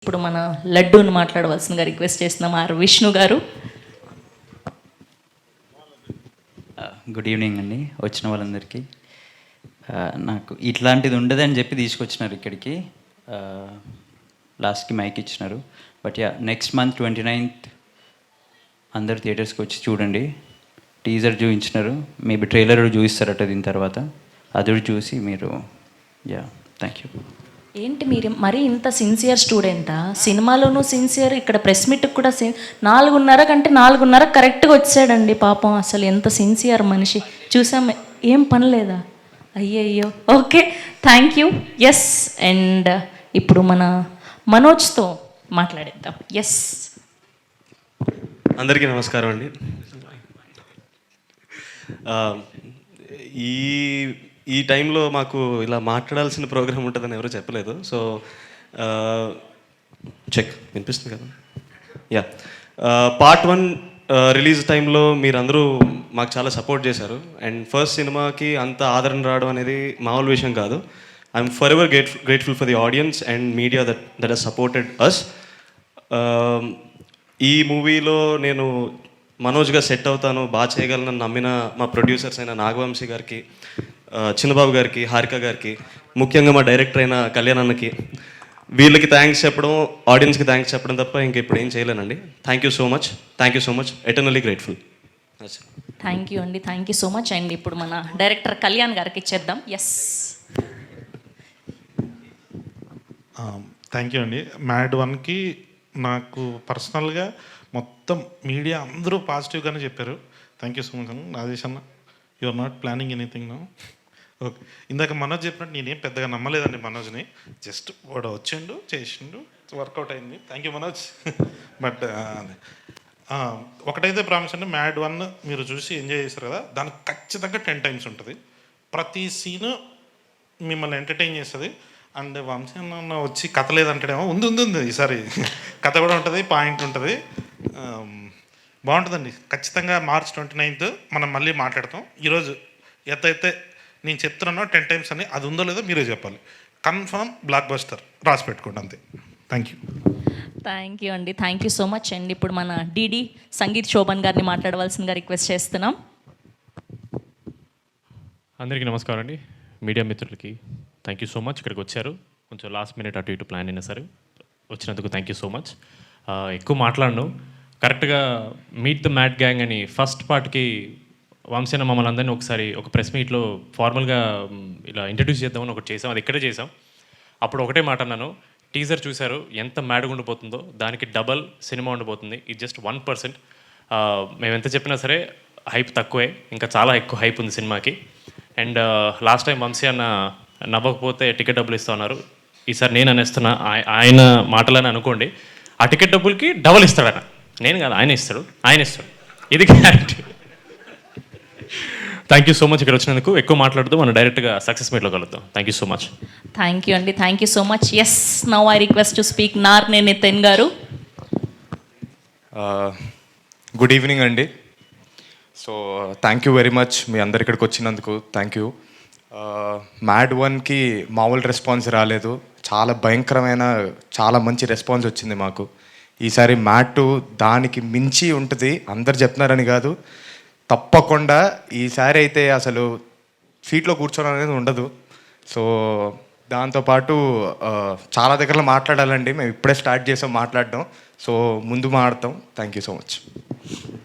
ఇప్పుడు మన లడ్డూని మాట్లాడవలసిందిగా రిక్వెస్ట్ చేస్తున్నాం ఆర్ విష్ణు గారు. గుడ్ ఈవినింగ్ అండి వచ్చిన వాళ్ళందరికీ. నాకు ఇట్లాంటిది ఉండదని చెప్పి తీసుకొచ్చినారు ఇక్కడికి, లాస్ట్కి మైక్ ఇచ్చినారు. But yeah, next month 29th అందరు థియేటర్స్కి వచ్చి చూడండి. టీజర్ చూపించినారు, మేబీ ట్రైలర్ చూపిస్తారట దీని తర్వాత. అది చూసి మీరు యా థ్యాంక్ యూ. ఏంటి మీరు మరీ ఇంత సిన్సియర్ స్టూడెంటా? సినిమాలోనూ సిన్సియర్, ఇక్కడ ప్రెస్ మీట్కి కూడా 4:30 కంటే 4:30 కరెక్ట్గా వచ్చాడండి పాపం. అసలు ఎంత సిన్సియర్ మనిషి చూసాం. ఏం పని లేదా? అయ్యయ్యో. Okay, thank you. Yes, and ఇప్పుడు మన మనోజ్తో మాట్లాడేద్దాం. ఎస్, అందరికీ నమస్కారం అండి. ఈ టైంలో మాకు ఇలా మాట్లాడాల్సిన ప్రోగ్రామ్ ఉంటుందని ఎవరు చెప్పలేదు. సో చెక్ వినిపిస్తుంది కదా? యా, పార్ట్ 1 రిలీజ్ టైంలో మీరందరూ మాకు చాలా సపోర్ట్ చేశారు. అండ్ ఫస్ట్ సినిమాకి అంత ఆదరణ రావడం అనేది మామూలు విషయం కాదు. I'm for ever grateful for the audience and media that has supported us. ఈ మూవీలో నేను మనోజ్గా సెట్ అవుతాను, బాగా చేయగలను నమ్మిన మా ప్రొడ్యూసర్స్ అయిన నాగవంశీ గారికి, చిన్నబాబు గారికి, హారిక గారికి, ముఖ్యంగా మా డైరెక్టర్ అయిన కళ్యాణ్ అన్నకి, వీళ్ళకి థ్యాంక్స్ చెప్పడం, ఆడియన్స్కి థ్యాంక్స్ చెప్పడం తప్ప ఇంకెప్పుడు ఏం చేయలేనండి. Thank you so much, thank you so much, eternally grateful. Thank you అండి, thank you so much. And ఇప్పుడు మన డైరెక్టర్ కళ్యాణ్ గారికి ఇచ్చేద్దాం. ఎస్, థ్యాంక్ యూ అండి. మ్యాడ్ 1కి నాకు పర్సనల్గా మొత్తం మీడియా అందరూ పాజిటివ్గానే చెప్పారు. థ్యాంక్ యూ సో మచ్ అన్న. రాజేష్ అన్న, you are not planning anything no. Okay, ఇందాక మనోజ్ చెప్పినట్టు నేనేం పెద్దగా నమ్మలేదండి మనోజ్ని. జస్ట్ వాడు వచ్చిండు, చేసిండు, వర్కౌట్ అయింది. Thank you Manoj. బట్ ఒకటైతే ప్రామిస్ అండి, మ్యాడ్ 1 మీరు చూసి ఎంజాయ్ చేశారు కదా, దానికి ఖచ్చితంగా 10 times ఉంటుంది. ప్రతి సీను మిమ్మల్ని ఎంటర్టైన్ చేస్తుంది. అండ్ వంశీ అన్న వచ్చి కథ లేదంటాడేమో, ఉంది ఈసారి కథ కూడా ఉంటుంది, పాయింట్ ఉంటుంది, బాగుంటుందండి. ఖచ్చితంగా March 29th మనం మళ్ళీ మాట్లాడతాం. ఈరోజు అయితే నేను చెప్తున్నాను 10 times అని, అది ఉందో లేదో మీరే చెప్పాలి. కన్ఫర్మ్ బ్లాక్ బస్టర్, రాసి పెట్టుకోండి అంతే. Thank you. థ్యాంక్ యూ అండి, thank you so much. And ఇప్పుడు మన డిడి సంగీత్ శోభన్ గారిని మాట్లాడవలసిందిగా రిక్వెస్ట్ చేస్తున్నాం. అందరికీ నమస్కారం అండి. మీడియా మిత్రులకి థ్యాంక్ యూ సో మచ్. ఇక్కడికి వచ్చారు, కొంచెం లాస్ట్ మినిట్ అటు ఇటు ప్లాన్ అయినా సరే వచ్చినందుకు థ్యాంక్ యూ సో మచ్. ఎక్కువ మాట్లాడను, కరెక్ట్గా మీట్ ద మ్యాడ్ గ్యాంగ్ అని ఫస్ట్ పార్ట్కి వంశీన మమ్మల్ని అందరినీ ఒకసారి ఒక ప్రెస్ మీట్లో ఫార్మల్గా ఇలా ఇంట్రడ్యూస్ చేద్దామని ఒకటి చేసాం, అది ఇక్కడే చేసాం. అప్పుడు ఒకటే మాట అన్నాను, టీజర్ చూశారు ఎంత మ్యాడ్గా ఉండిపోతుందో, దానికి డబల్ సినిమా ఉండిపోతుంది. ఇది జస్ట్ 1%. మేము ఎంత చెప్పినా సరే హైప్ తక్కువే, ఇంకా చాలా ఎక్కువ హైప్ ఉంది సినిమాకి. అండ్ లాస్ట్ టైం వంశీ అన్న నవ్వకపోతే టికెట్ డబ్బులు ఇస్తా ఉన్నారు. ఈసారి నేను అనేస్తున్నా, ఆయన మాటలని అనుకోండి, ఆ టికెట్ డబ్బులకి డబల్ ఇస్తాడన్న. నేను కాదు, ఆయన ఇస్తాడు. ఇది guarantee. Thank you so much ఇక్కడ వచ్చినందుకు. ఎక్కువ మాట్లాడుతూ మనం డైరెక్ట్గా సక్సెస్ మీట్లో కలుద్దాం. Thank you so much. Thank you అండి, thank you so much. Yes, now I request to speak Narne Nitin గారు. గుడ్ ఈవినింగ్ అండి. So thank you very much మీ అందరు ఇక్కడికి వచ్చినందుకు. Thank you. మ్యాడ్ 1కి మామూలు రెస్పాన్స్ రాలేదు, చాలా భయంకరమైన చాలా మంచి రెస్పాన్స్ వచ్చింది మాకు. ఈసారి మ్యాడ్ 2 దానికి మించి ఉంటుంది. అందరు చెప్తున్నారని కాదు, తప్పకుండా ఈసారి అయితే అసలు సీట్లో కూర్చోడం అనేది ఉండదు. సో దాంతోపాటు చాలా దగ్గరలో మాట్లాడాలండి, మేము ఇప్పుడే స్టార్ట్ చేసాం మాట్లాడడం. సో ముందు మాట్లాడతాం. Thank you so much.